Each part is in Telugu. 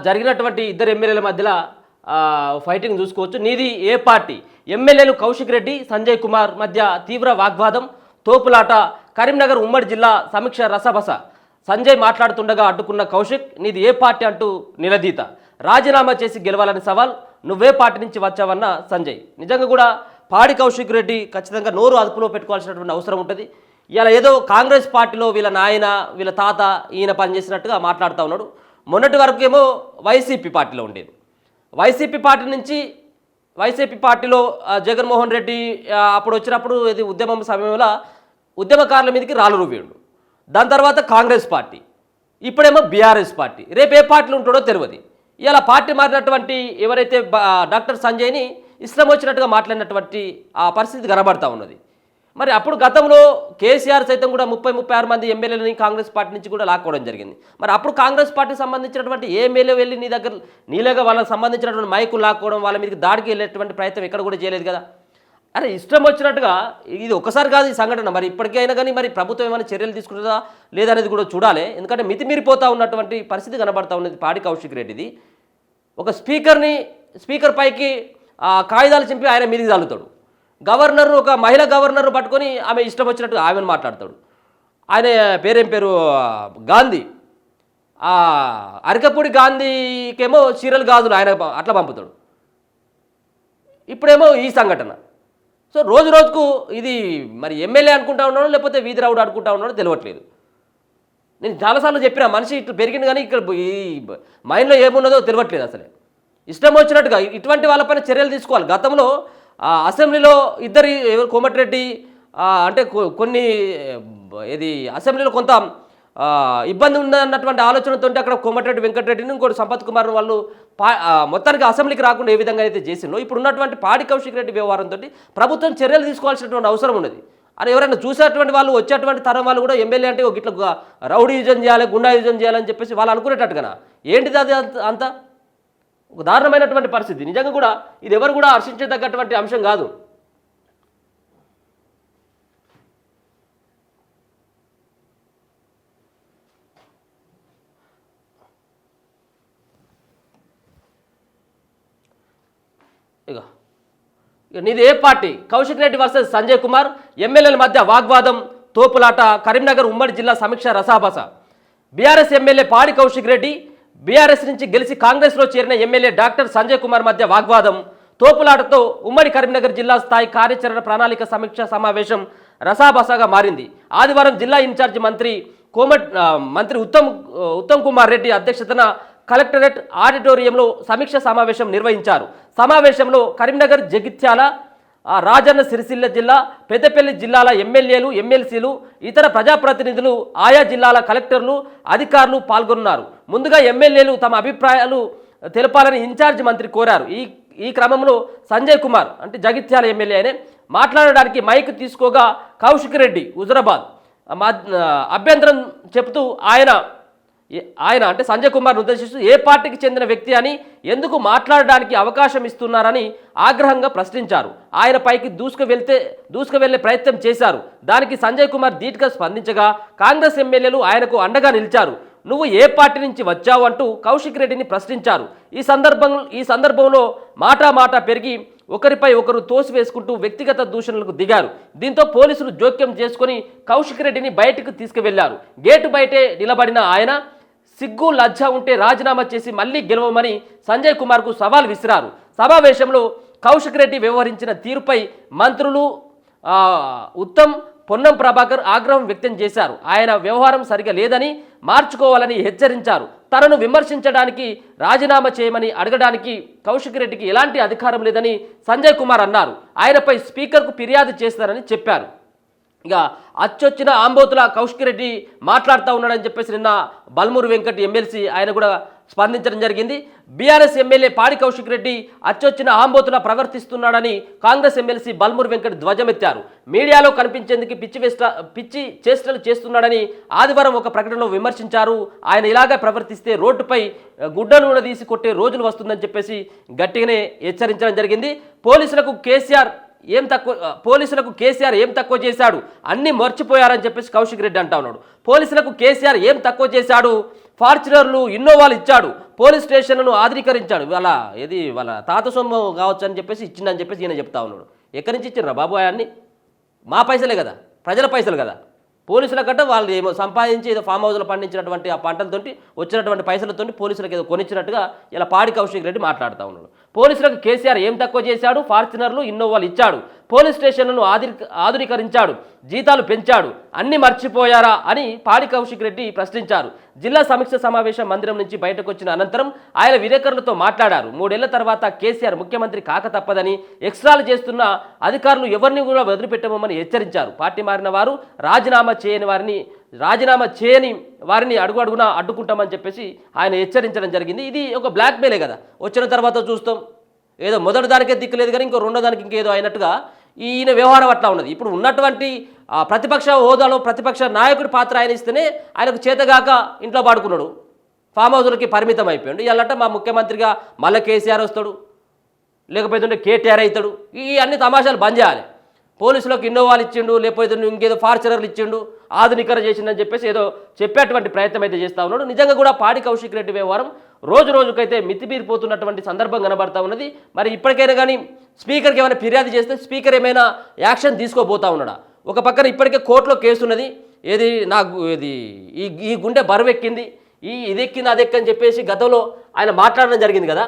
జరిగినటువంటి ఇద్దరు ఎమ్మెల్యేల మధ్యలో ఫైటింగ్ చూసుకోవచ్చు. నీది ఏ పార్టీ? ఎమ్మెల్యేలు కౌశిక్ రెడ్డి, సంజయ్ కుమార్ మధ్య తీవ్ర వాగ్వాదం, తోపులాట. కరీంనగర్ ఉమ్మడి జిల్లా సమీక్ష రసబస. సంజయ్ మాట్లాడుతుండగా అడ్డుకున్న కౌశిక్, నీది ఏ పార్టీ అంటూ నిలదీత. రాజీనామా చేసి గెలవాలని సవాల్, నువ్వే పార్టీ నుంచి వచ్చావన్న సంజయ్. నిజంగా కూడా పాడి కౌశిక్ రెడ్డి ఖచ్చితంగా నోరు అదుపులో పెట్టుకోవాల్సినటువంటి అవసరం ఉంటుంది. ఇలా ఏదో కాంగ్రెస్ పార్టీలో వీళ్ళ నాయన, వీళ్ళ తాత, ఈయన పనిచేసినట్టుగా మాట్లాడుతూ ఉన్నాడు. మొన్నటి వరకు ఏమో వైసీపీ పార్టీలో ఉండేది. వైసీపీ పార్టీ నుంచి వైసీపీ పార్టీలో జగన్మోహన్ రెడ్డి అప్పుడు వచ్చినప్పుడు ఇది ఉద్యమం సమయంలో ఉద్యమకారుల మీదకి రాళ్ళు రువ్వేడు. దాని తర్వాత కాంగ్రెస్ పార్టీ, ఇప్పుడేమో బీఆర్ఎస్ పార్టీ. రేపు ఏ పార్టీలు ఉంటాడో తెలియదు. ఇలా పార్టీ మారినటువంటి ఎవరైతే డాక్టర్ సంజయ్ని ఇష్టం వచ్చినట్టుగా మాట్లాడినటువంటి ఆ పరిస్థితి కనబడతా ఉన్నది. మరి అప్పుడు గతంలో కేసీఆర్ సైతం కూడా 30-36 మంది ఎమ్మెల్యేలని కాంగ్రెస్ పార్టీ నుంచి కూడా లాక్కోవడం జరిగింది. మరి అప్పుడు కాంగ్రెస్ పార్టీకి సంబంధించినటువంటి ఏ ఎమ్మెల్యే వెళ్ళి నీ దగ్గర నీలేగా వాళ్ళకి సంబంధించినటువంటి మైకులు లాక్కోవడం, వాళ్ళ మీదకి దాడికి వెళ్ళేటువంటి ప్రయత్నం ఎక్కడ కూడా చేయలేదు కదా. అరే ఇష్టం వచ్చినట్టుగా ఇది ఒకసారి కాదు ఈ సంఘటన. మరి ఇప్పటికైనా కానీ మరి ప్రభుత్వం ఏమైనా చర్యలు తీసుకుంటుందా లేదనేది కూడా చూడాలి. ఎందుకంటే మితిమీరిపోతూ ఉన్నటువంటి పరిస్థితి కనబడతా ఉన్నది పాడి కౌశిక్ రెడ్డిది. ఒక స్పీకర్ పైకి కాగితాలు చింపి ఆయన మీదికి తల్లుతాడు. గవర్నర్, ఒక మహిళా గవర్నర్ పట్టుకొని ఆమె ఇష్టం వచ్చినట్టుగా ఆమెను మాట్లాడతాడు. ఆయన పేరేం పేరు, గాంధీ, అరకపూడి గాంధీకేమో చీరలు గాజులు ఆయన అట్లా పంపుతాడు. ఇప్పుడేమో ఈ సంఘటన. సో రోజు రోజుకు ఇది మరి ఎమ్మెల్యే అనుకుంటా ఉన్నాడో లేకపోతే వీధి రౌడ్ అనుకుంటా ఉన్నాడో తెలియట్లేదు. నేను చాలాసార్లు చెప్పిన మనిషి ఇట్లా పెరిగింది కానీ ఇక్కడ ఈ మైండ్లో ఏమున్నదో తెలియట్లేదు. అసలే ఇష్టం వచ్చినట్టుగా ఇటువంటి వాళ్ళపైన చర్యలు తీసుకోవాలి. గతంలో అసెంబ్లీలో ఇద్దరు కోమటిరెడ్డి అంటే కొన్ని ఇది అసెంబ్లీలో కొంత ఇబ్బంది ఉందన్నటువంటి ఆలోచనతో అక్కడ కోమటిరెడ్డి వెంకటరెడ్డిని, ఇంకోటి సంపత్ కుమార్ వాళ్ళు మొత్తానికి అసెంబ్లీకి రాకుండా ఏ విధంగా అయితే చేసిందో ఇప్పుడు ఉన్నటువంటి పాడి కౌశిక్ రెడ్డి వ్యవహారంతో ప్రభుత్వం చర్యలు తీసుకోవాల్సినటువంటి అవసరం ఉన్నది. అని ఎవరైనా చూసేటువంటి వాళ్ళు, వచ్చేటువంటి తరం వాళ్ళు కూడా ఎమ్మెల్యే అంటే ఇట్లా రౌడీ యుజం చేయాలి, గుండా యుజం చేయాలని చెప్పేసి వాళ్ళు అనుకునేటట్టుగా ఏంటిది అది అంత ఒక దారుణమైనటువంటి పరిస్థితి. నిజంగా కూడా ఇది ఎవరు కూడా హర్షించదగ్గటువంటి అంశం కాదు. ఇక నీది ఏ పార్టీ? కౌశిక్ రెడ్డి వర్సెస్ సంజయ్ కుమార్, ఎమ్మెల్యేల మధ్య వాగ్వాదం, తోపులాట. కరీంనగర్ ఉమ్మడి జిల్లా సమీక్ష రసాబస. బీఆర్ఎస్ ఎమ్మెల్యే పాడి కౌశిక్ రెడ్డి, బీఆర్ఎస్ నుంచి గెలిచి కాంగ్రెస్లో చేరిన ఎమ్మెల్యే డాక్టర్ సంజయ్ కుమార్ మధ్య వాగ్వాదం, తోపులాటతో ఉమ్మడి కరీంనగర్ జిల్లా స్థాయి కార్యాచరణ ప్రణాళిక సమీక్ష సమావేశం రసాబసాగా మారింది. ఆదివారం జిల్లా ఇన్ఛార్జి మంత్రి ఉత్తమ్ కుమార్ రెడ్డి అధ్యక్షతన కలెక్టరేట్ ఆడిటోరియంలో సమీక్ష సమావేశం నిర్వహించారు. సమావేశంలో కరీంనగర్, జగిత్యాల, రాజన్న సిరిసిల్ల జిల్లా, పెద్దపల్లి జిల్లాల ఎమ్మెల్యేలు, ఎమ్మెల్సీలు, ఇతర ప్రజాప్రతినిధులు, ఆయా జిల్లాల కలెక్టర్లు, అధికారులు పాల్గొన్నారు. ముందుగా ఎమ్మెల్యేలు తమ అభిప్రాయాలు తెలపాలని ఇన్ఛార్జ్ మంత్రి కోరారు. ఈ క్రమంలో సంజయ్ కుమార్ అంటే జగిత్యాల ఎమ్మెల్యేనే మాట్లాడడానికి మైక్ తీసుకోగా కౌశిక్ రెడ్డి హుజరాబాద్ అభ్యంతరం చెబుతూ ఆయన అంటే సంజయ్ కుమార్ను ఉద్దేశిస్తూ ఏ పార్టీకి చెందిన వ్యక్తి అని, ఎందుకు మాట్లాడడానికి అవకాశం ఇస్తున్నారని ఆగ్రహంగా ప్రశ్నించారు. ఆయన పైకి దూసుకువెళ్లే ప్రయత్నం చేశారు. దానికి సంజయ్ కుమార్ ధీటుగా స్పందించగా కాంగ్రెస్ ఎమ్మెల్యేలు ఆయనకు అండగా నిలిచారు. నువ్వు ఏ పార్టీ నుంచి వచ్చావు అంటూ కౌశిక్ రెడ్డిని ప్రశ్నించారు. ఈ సందర్భంలో మాటా పెరిగి ఒకరిపై ఒకరు తోసివేసుకుంటూ వ్యక్తిగత దూషణలకు దిగారు. దీంతో పోలీసులు జోక్యం చేసుకుని కౌశిక్ రెడ్డిని బయటకు తీసుకువెళ్లారు. గేటు బయటే నిలబడిన ఆయన సిగ్గు లజ్జ ఉంటే రాజీనామా చేసి మళ్లీ గెలవమని సంజయ్ కుమార్కు సవాల్ విసిరారు. సమావేశంలో కౌశిక్ రెడ్డి వ్యవహరించిన తీరుపై మంత్రులు ఉత్తమ్, పొన్నం ప్రభాకర్ ఆగ్రహం వ్యక్తం చేశారు. ఆయన వ్యవహారం సరిగా లేదని, మార్చుకోవాలని హెచ్చరించారు. తనను విమర్శించడానికి, రాజీనామా చేయమని అడగడానికి కౌశిక్ రెడ్డికి ఎలాంటి అధికారం లేదని సంజయ్ కుమార్ అన్నారు. ఆయనపై స్పీకర్కు ఫిర్యాదు చేస్తారని చెప్పారు. ఇక అచ్చొచ్చిన ఆంబోతుల కౌశిక్ రెడ్డి మాట్లాడుతూ ఉన్నాడని చెప్పేసి నిన్న బల్మూరు వెంకట్ ఎమ్మెల్సీ ఆయన కూడా స్పందించడం జరిగింది. బీఆర్ఎస్ ఎమ్మెల్యే పాడి కౌశిక్ రెడ్డి అచ్చొచ్చిన ఆంబోతులా ప్రవర్తిస్తున్నాడని కాంగ్రెస్ ఎమ్మెల్సీ బల్మూరు వెంకట్ ధ్వజమెత్తారు. మీడియాలో కనిపించేందుకు పిచ్చి చేష్టలు చేస్తున్నాడని ఆదివారం ఒక ప్రకటనలో విమర్శించారు. ఆయన ఇలాగే ప్రవర్తిస్తే రోడ్డుపై గుడ్డ నూనె తీసి కొట్టే రోజులు వస్తుందని చెప్పేసి గట్టిగానే హెచ్చరించడం జరిగింది. పోలీసులకు కేసీఆర్ ఏం తక్కువ, పోలీసులకు కేసీఆర్ ఏం తక్కువ చేశాడు, అన్నీ మర్చిపోయారని చెప్పేసి కౌశిక్ రెడ్డి అంటా ఉన్నాడు. పోలీసులకు కేసీఆర్ ఏం తక్కువ చేశాడు, ఫార్చునర్లు ఇన్నోవాలు ఇచ్చాడు, పోలీస్ స్టేషన్లను ఆధునీకరించాడు, వాళ్ళ తాత సొమ్ము కావచ్చు అని చెప్పేసి ఇచ్చిందని చెప్పేసి ఈయన చెప్తా ఉన్నాడు. ఎక్కడి నుంచి ఇచ్చిండ్రా బాబు అన్ని? మా పైసలే కదా, ప్రజల పైసలు కదా. పోలీసుల కంటే వాళ్ళు ఏమో సంపాదించి ఏదో ఫామ్ హౌస్లో పండించినటువంటి ఆ పంటలతో వచ్చినటువంటి పైసలతో పోలీసులకు ఏదో కొనిచ్చినట్టుగా ఇలా పాడి కౌశిక్ రెడ్డి మాట్లాడుతూ ఉన్నాడు. పోలీసులకు కేసీఆర్ ఏం తక్కువ చేశాడు, ఫార్చునర్లు ఇన్నోవాలు ఇచ్చాడు, పోలీస్ స్టేషన్లను ఆధునీకరించాడు, జీతాలు పెంచాడు, అన్నీ మర్చిపోయారా అని పాడి కౌశిక్ రెడ్డి ప్రశ్నించారు. జిల్లా సమీక్ష సమావేశం మందిరం నుంచి బయటకు వచ్చిన అనంతరం ఆయన విలేకరులతో మాట్లాడారు. 3 ఏళ్ల తర్వాత కేసీఆర్ ముఖ్యమంత్రి కాక తప్పదని, ఎక్స్ట్రాలు చేస్తున్న అధికారులు ఎవరిని కూడా వదిలిపెట్టమని హెచ్చరించారు. పార్టీ మారిన వారు రాజీనామా చేయని వారిని అడుగున అడ్డుకుంటామని చెప్పేసి ఆయన హెచ్చరించడం జరిగింది. ఇది ఒక బ్లాక్మెయిలే కదా, వచ్చిన తర్వాత చూస్తాం, ఏదో మొదటి దానికే దిక్కులేదు కానీ ఇంకో రెండో దానికి ఇంకేదో అయినట్టుగా ఈయన వ్యవహారం అట్లా ఉన్నది. ఇప్పుడు ఉన్నటువంటి ప్రతిపక్ష హోదాలో ప్రతిపక్ష నాయకుడి పాత్ర ఆయన ఇస్తేనే ఆయనకు చేతగాక ఇంట్లో పాడుకున్నాడు, ఫామ్ హౌస్లకి పరిమితం అయిపోయాడు. ఇవాళ మా ముఖ్యమంత్రిగా మళ్ళీ కేసీఆర్ వస్తాడు, లేకపోతే కేటీఆర్ అవుతాడు. ఈ అన్ని తమాషాలు బంద్ చేయాలి. పోలీసులకు ఇన్నోవాలు ఇచ్చిండు, లేకపోతే ఇంకేదో ఫార్చునర్లు ఇచ్చిండు, ఆధునీకరణ చేసిందని చెప్పేసి ఏదో చెప్పేటువంటి ప్రయత్నం అయితే చేస్తూ ఉన్నాడు. నిజంగా కూడా పాడి కౌశిక్ రెడ్డి వ్యవహారం రోజు రోజుకైతే మితిమీరిపోతున్నటువంటి సందర్భం కనబడతా ఉన్నది. మరి ఇప్పటికైనా కానీ స్పీకర్కి ఏమైనా ఫిర్యాదు చేస్తే స్పీకర్ ఏమైనా యాక్షన్ తీసుకోబోతా ఉన్నాడా? ఒక పక్కన ఇప్పటికే కోర్టులో కేసు ఉన్నది, ఈ గుండె బరువెక్కింది, ఇది ఎక్కింది అది ఎక్కని చెప్పేసి గతంలో ఆయన మాట్లాడడం జరిగింది కదా.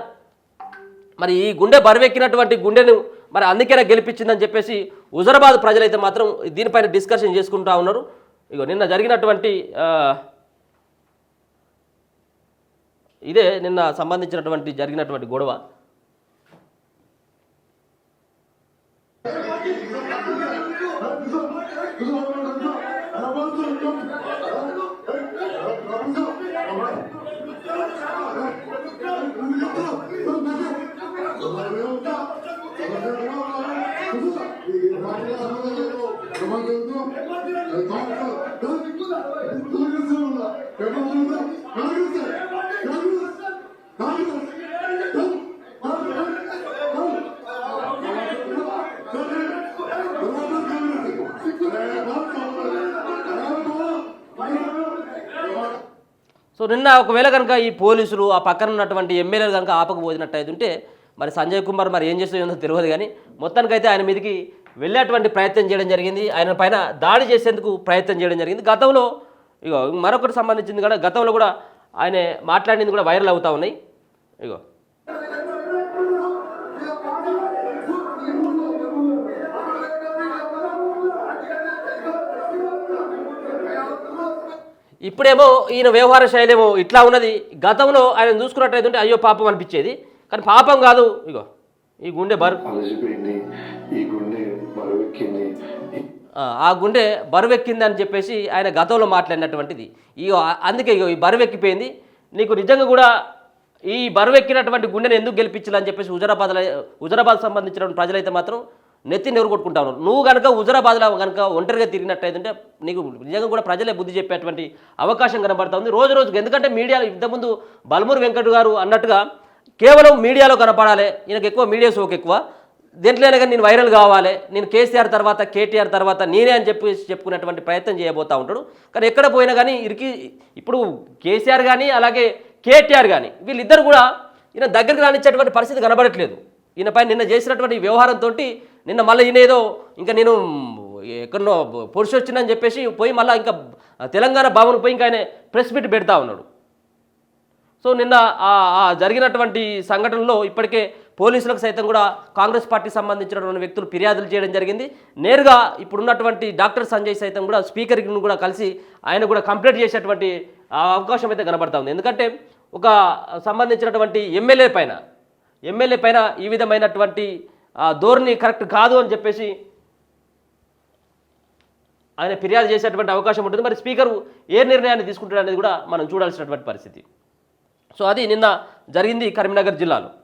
మరి ఈ గుండె బరువెక్కినటువంటి గుండెను మరి అందుకేనా గెలిపించిందని చెప్పేసి హుజరాబాద్ ప్రజలైతే మాత్రం దీనిపైన డిస్కషన్ చేసుకుంటూ ఉన్నారు. నిన్న జరిగినటువంటి ఇదే నిన్న సంబంధించినటువంటి జరిగినటువంటి గొడవ. సో నిన్న ఒకవేళ కనుక ఈ పోలీసులు ఆ పక్కన ఉన్నటువంటి ఎమ్మెల్యేలు కనుక ఆపకపోయినట్టయితే ఉంటే మరి సంజయ్ కుమార్ మరి ఏం చేస్తుందో తెలియదు. కానీ మొత్తానికైతే ఆయన మీదకి వెళ్ళేటువంటి ప్రయత్నం చేయడం జరిగింది, ఆయన పైన దాడి చేసేందుకు ప్రయత్నం చేయడం జరిగింది. గతంలో మరొకటి సంబంధించింది కూడా, గతంలో కూడా ఆయన మాట్లాడింది కూడా వైరల్ అవుతూ ఉన్నాయి. ఇప్పుడేమో ఈయన వ్యవహార శైలి ఏమో ఇట్లా ఉన్నది. గతంలో ఆయన చూసుకున్నట్టయితే అయ్యో పాపం అనిపించేది, కానీ పాపం కాదు. ఈ గుండె బరువెక్కింది అని చెప్పేసి ఆయన గతంలో మాట్లాడినటువంటిది. అందుకే ఈ బరువెక్కిపోయింది. నీకు నిజంగా కూడా ఈ బరువెక్కినటువంటి గుండెని ఎందుకు గెలిపించాలని చెప్పేసి హుజరాబాద్ సంబంధించిన ప్రజలైతే మాత్రం నెత్తి నెవరు కొట్టుకుంటా ఉన్నారు. నువ్వు కనుక హుజరాబాద్లో కనుక ఒంటరిగా తిరిగినట్టయితే నీకు నిజంగా కూడా ప్రజలే బుద్ధి చెప్పేటువంటి అవకాశం కనబడతా ఉంది రోజు రోజుకు. ఎందుకంటే మీడియాలో ఇంతకుముందు బల్మూరి వెంకట్ గారు అన్నట్టుగా కేవలం మీడియాలో కనపడాలి, ఈయనకు ఎక్కువ మీడియా షోకి ఎక్కువ, దేంట్లోనే కానీ నేను వైరల్ కావాలి, నేను కేసీఆర్ తర్వాత కేటీఆర్ తర్వాత నేనే అని చెప్పుకునేటువంటి ప్రయత్నం చేయబోతూ ఉంటాడు. కానీ ఎక్కడ పోయినా కానీ ఇప్పుడు కేసీఆర్ కానీ అలాగే కేటీఆర్ కానీ వీళ్ళిద్దరు కూడా ఈయన దగ్గరికి రానిచ్చేటువంటి పరిస్థితి కనబడట్లేదు. ఈయనపై నిన్న చేసినటువంటి వ్యవహారంతో నిన్న మళ్ళీ ఈయన ఏదో ఇంకా నేను ఎక్కడో పొడిచి వచ్చిందని చెప్పేసి పోయి మళ్ళీ ఇంకా తెలంగాణ భవన్ పోయి ఇంకా ఆయన ప్రెస్ మీట్ పెడతా ఉన్నాడు. సో నిన్న జరిగినటువంటి సంఘటనలో ఇప్పటికే పోలీసులకు సైతం కూడా కాంగ్రెస్ పార్టీకి సంబంధించినటువంటి వ్యక్తులు ఫిర్యాదులు చేయడం జరిగింది. నేరుగా ఇప్పుడున్నటువంటి డాక్టర్ సంజయ్ సైతం కూడా స్పీకర్ని కూడా కలిసి ఆయన కూడా కంప్లైంట్ చేసేటువంటి అవకాశం అయితే కనబడతా ఉంది. ఎందుకంటే ఒక సంబంధించినటువంటి ఎమ్మెల్యే పైన ఈ విధమైనటువంటి ధోరణి కరెక్ట్ కాదు అని చెప్పేసి ఆయన ఫిర్యాదు చేసేటువంటి అవకాశం ఉంటుంది. మరి స్పీకరు ఏ నిర్ణయాన్ని తీసుకుంటాడు అనేది కూడా మనం చూడాల్సినటువంటి పరిస్థితి. సో అది నిన్న జరిగింది కరీంనగర్ జిల్లాలో.